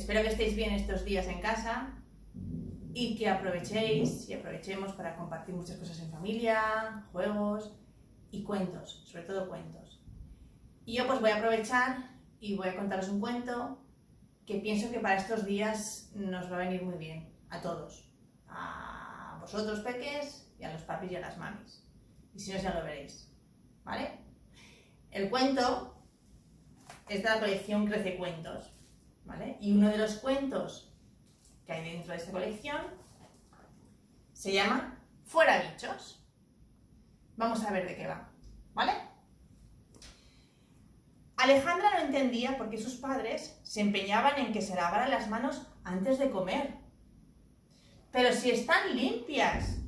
Espero que estéis bien estos días en casa y que aprovechemos para compartir muchas cosas en familia, juegos y cuentos, sobre todo cuentos. Y yo pues voy a aprovechar y voy a contaros un cuento que pienso que para estos días nos va a venir muy bien, a todos, a vosotros peques y a los papis y a las mamis. Y si no, ya lo veréis, ¿vale? El cuento es de la colección Crece Cuentos, ¿vale? Y uno de los cuentos que hay dentro de esta colección se llama Fuera bichos. Vamos a ver de qué va, ¿vale? Alejandra no entendía por qué sus padres se empeñaban en que se lavaran las manos antes de comer. Pero si están limpias,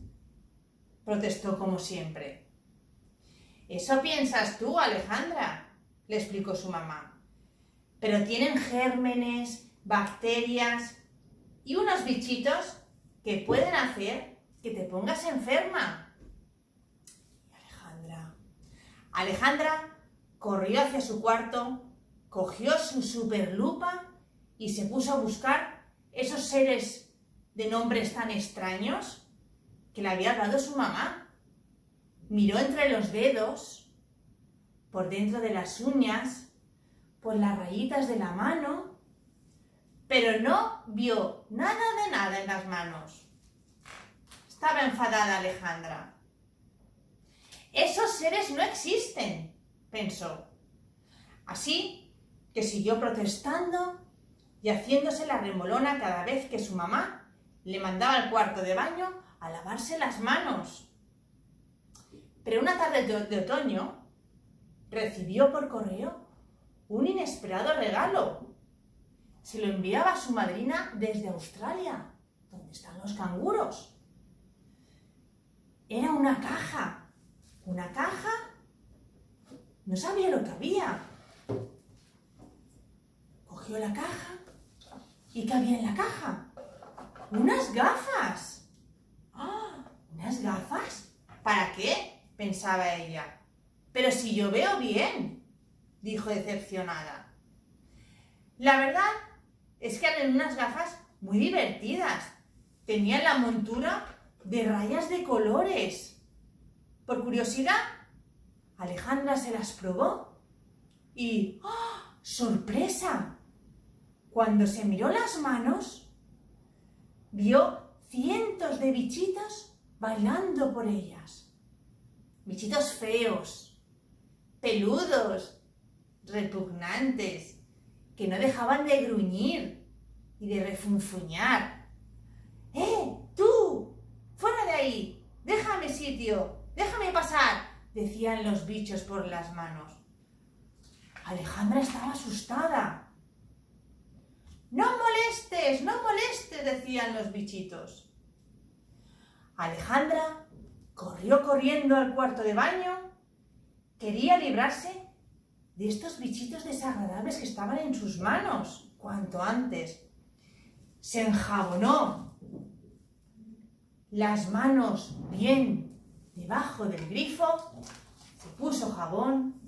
protestó como siempre. Eso piensas tú, Alejandra, le explicó su mamá. Pero tienen gérmenes, bacterias y unos bichitos que pueden hacer que te pongas enferma. Alejandra corrió hacia su cuarto, cogió su superlupa y se puso a buscar esos seres de nombres tan extraños que le había dado su mamá. Miró entre los dedos, por dentro de las uñas, por las rayitas de la mano, pero no vio nada de nada en las manos. Estaba enfadada Alejandra. Esos seres no existen, pensó. Así que siguió protestando y haciéndose la remolona cada vez que su mamá le mandaba al cuarto de baño a lavarse las manos. Pero una tarde de otoño recibió por correo un inesperado regalo. Se lo enviaba a su madrina desde Australia, donde están los canguros. Era una caja. ¿Una caja? No sabía lo que había. Cogió la caja. ¿Y qué había en la caja? ¡Unas gafas! ¡Ah! ¿Unas gafas? ¿Para qué?, pensaba ella. Pero si yo veo bien, dijo decepcionada. La verdad es que eran unas gafas muy divertidas. Tenían la montura de rayas de colores. Por curiosidad, Alejandra se las probó y ¡oh, sorpresa! Cuando se miró las manos, vio cientos de bichitos bailando por ellas. Bichitos feos, peludos, repugnantes, que no dejaban de gruñir y de refunfuñar. ¡Tú! ¡Fuera de ahí! ¡Déjame sitio! ¡Déjame pasar!, decían los bichos por las manos. Alejandra estaba asustada. ¡No molestes! ¡No molestes!, decían los bichitos. Alejandra corrió corriendo al cuarto de baño. Quería librarse de estos bichitos desagradables que estaban en sus manos cuanto antes. Se enjabonó las manos bien debajo del grifo, se puso jabón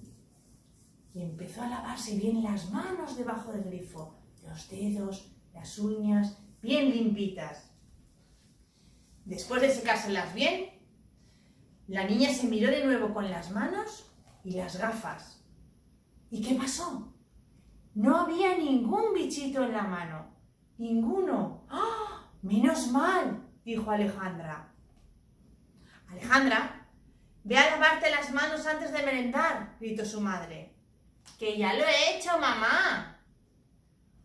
y empezó a lavarse bien las manos debajo del grifo, los dedos, las uñas, bien limpitas. Después de secárselas bien, la niña se miró de nuevo con las manos y las gafas. ¿Y qué pasó? No había ningún bichito en la mano. Ninguno. ¡Ah! ¡Menos mal!, dijo Alejandra. Alejandra, ve a lavarte las manos antes de merendar, gritó su madre. Que ya lo he hecho, mamá.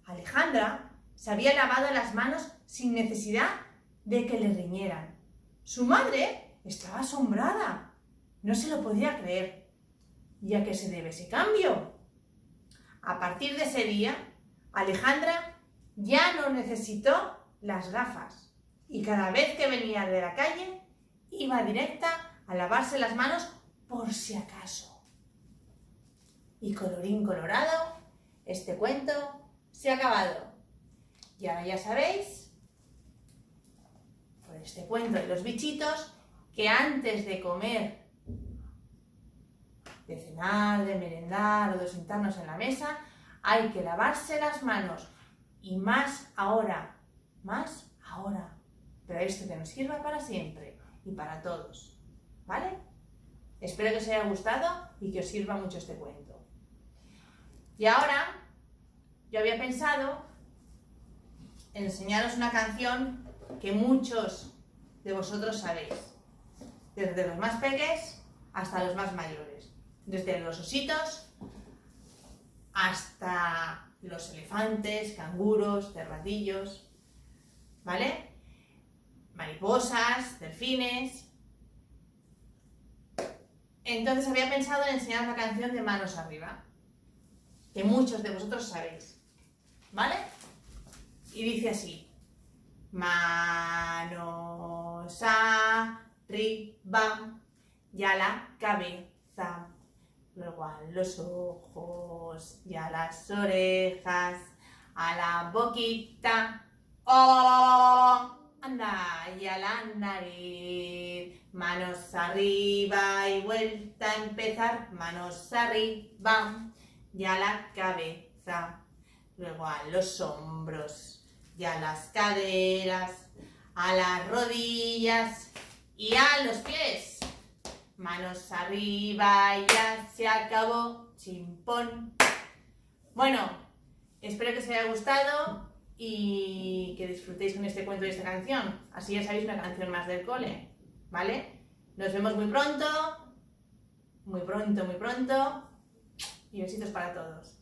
Alejandra se había lavado las manos sin necesidad de que le riñeran. Su madre estaba asombrada. No se lo podía creer. ¿Y a qué se debe ese cambio? A partir de ese día, Alejandra ya no necesitó las gafas y cada vez que venía de la calle iba directa a lavarse las manos por si acaso. Y colorín colorado, este cuento se ha acabado. Y ahora ya sabéis, por este cuento de los bichitos, que antes de comer, de cenar, de merendar o de sentarnos en la mesa, hay que lavarse las manos y más ahora, más ahora. Pero esto que nos sirva para siempre y para todos, ¿vale? Espero que os haya gustado y que os sirva mucho este cuento. Y ahora, yo había pensado en enseñaros una canción que muchos de vosotros sabéis, desde los más pequeños hasta los más mayores, desde los ositos hasta los elefantes, canguros, cervatillos, ¿vale? Mariposas, delfines. Entonces había pensado en enseñaros la canción de Manos Arriba, que muchos de vosotros sabéis, ¿vale? Y dice así: manos arriba y a la cabeza, luego a los ojos y a las orejas, a la boquita, ¡oh! Anda, y a la nariz, manos arriba y vuelta a empezar, manos arriba y a la cabeza, luego a los hombros y a las caderas, a las rodillas y a los pies. Manos arriba y ya se acabó, chimpón. Bueno, espero que os haya gustado y que disfrutéis con este cuento y esta canción. Así ya sabéis, una canción más del cole, ¿vale? Nos vemos muy pronto, muy pronto, muy pronto. Y besitos para todos.